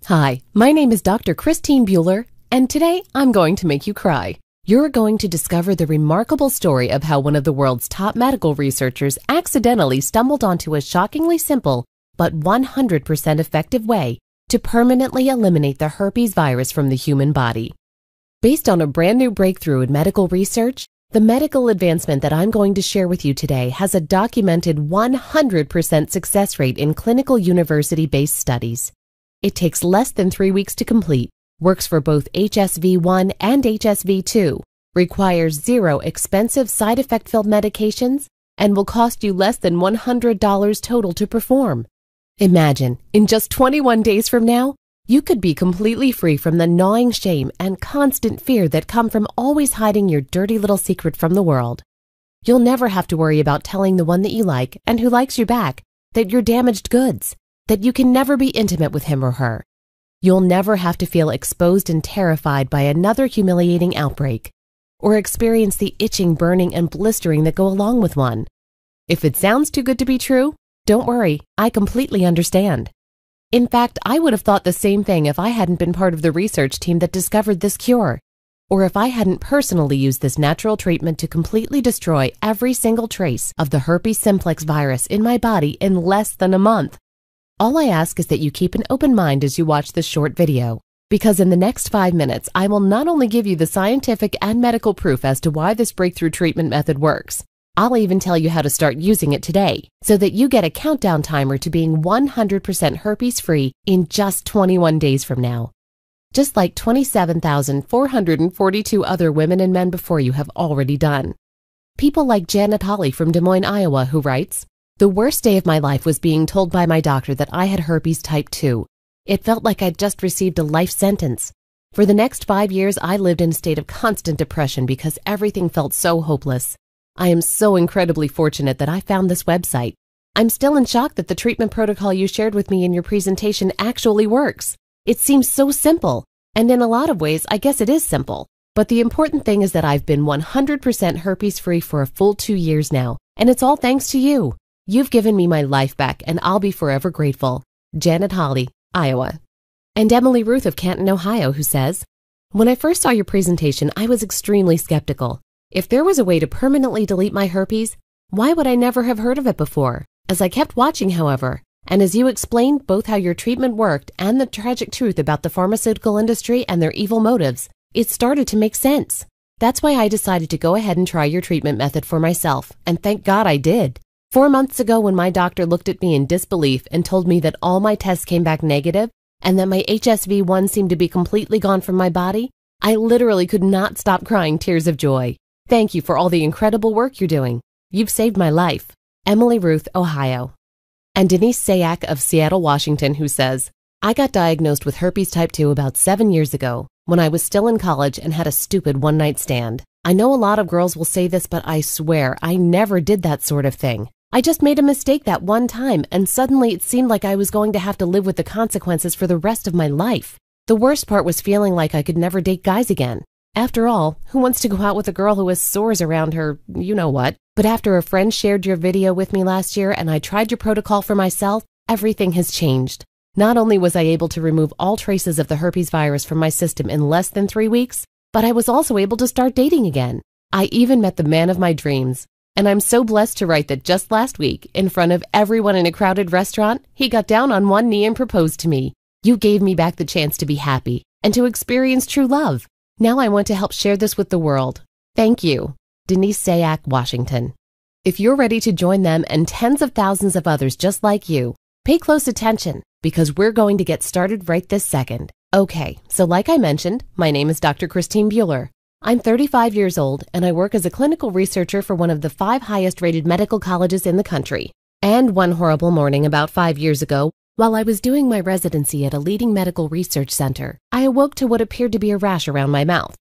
Hi, my name is Dr. Christiane Buehler, and today I'm going to make you cry. You're going to discover the remarkable story of how one of the world's top medical researchers accidentally stumbled onto a shockingly simple but 100% effective way to permanently eliminate the herpes virus from the human body. Based on a brand new breakthrough in medical research, the medical advancement that I'm going to share with you today has a documented 100% success rate in clinical university-based studies. It takes less than 3 weeks to complete, works for both HSV-1 and HSV-2, requires 0 expensive side effect-filled medications, and will cost you less than $100 total to perform. Imagine, in just 21 days from now, you could be completely free from the gnawing shame and constant fear that come from always hiding your dirty little secret from the world. You'll never have to worry about telling the one that you like and who likes you back that you're damaged goods, that you can never be intimate with him or her. You'll never have to feel exposed and terrified by another humiliating outbreak, or experience the itching, burning, and blistering that go along with one. If it sounds too good to be true, don't worry, I completely understand. In fact, I would have thought the same thing if I hadn't been part of the research team that discovered this cure, or if I hadn't personally used this natural treatment to completely destroy every single trace of the herpes simplex virus in my body in less than a month. All I ask is that you keep an open mind as you watch this short video, because in the next 5 minutes, I will not only give you the scientific and medical proof as to why this breakthrough treatment method works, I'll even tell you how to start using it today, so that you get a countdown timer to being 100% herpes-free in just 21 days from now. Just like 27,442 other women and men before you have already done. People like Genital from Des Moines, Iowa, who writes, "The worst day of my life was being told by my doctor that I had herpes type 2. It felt like I'd just received a life sentence. For the next 5 years, I lived in a state of constant depression because everything felt so hopeless. I am so incredibly fortunate that I found this website. I'm still in shock that the treatment protocol you shared with me in your presentation actually works. It seems so simple, and in a lot of ways, I guess it is simple. But the important thing is that I've been 100% herpes-free for a full 2 years now, and it's all thanks to you. You've given me my life back, and I'll be forever grateful." Janet Hawley, Iowa. And Emily Ruth of Canton, Ohio, who says, "When I first saw your presentation, I was extremely skeptical. If there was a way to permanently delete my herpes, why would I never have heard of it before? As I kept watching, however, and as you explained both how your treatment worked and the tragic truth about the pharmaceutical industry and their evil motives, it started to make sense. That's why I decided to go ahead and try your treatment method for myself, and thank God I did. 4 months ago, when my doctor looked at me in disbelief and told me that all my tests came back negative and that my HSV-1 seemed to be completely gone from my body, I literally could not stop crying tears of joy. Thank you for all the incredible work you're doing. You've saved my life." Emily Ruth, Ohio. And Denise Sayak of Seattle, Washington, who says, "I got diagnosed with herpes type 2 about 7 years ago when I was still in college and had a stupid one-night stand. I know a lot of girls will say this, but I swear I never did that sort of thing. I just made a mistake that one time, and suddenly it seemed like I was going to have to live with the consequences for the rest of my life. The worst part was feeling like I could never date guys again. After all, who wants to go out with a girl who has sores around her, you know what? But after a friend shared your video with me last year and I tried your protocol for myself, everything has changed. Not only was I able to remove all traces of the herpes virus from my system in less than 3 weeks, but I was also able to start dating again. I even met the man of my dreams. And I'm so blessed to write that just last week, in front of everyone in a crowded restaurant, he got down on one knee and proposed to me. You gave me back the chance to be happy and to experience true love. Now I want to help share this with the world. Thank you." Denise Sayak, Washington. If you're ready to join them and tens of thousands of others just like you, pay close attention, because we're going to get started right this second. Okay, so like I mentioned, my name is Dr. Christiane Buehler. I'm 35 years old, and I work as a clinical researcher for one of the 5 highest-rated medical colleges in the country. And one horrible morning about 5 years ago, while I was doing my residency at a leading medical research center, I awoke to what appeared to be a rash around my mouth.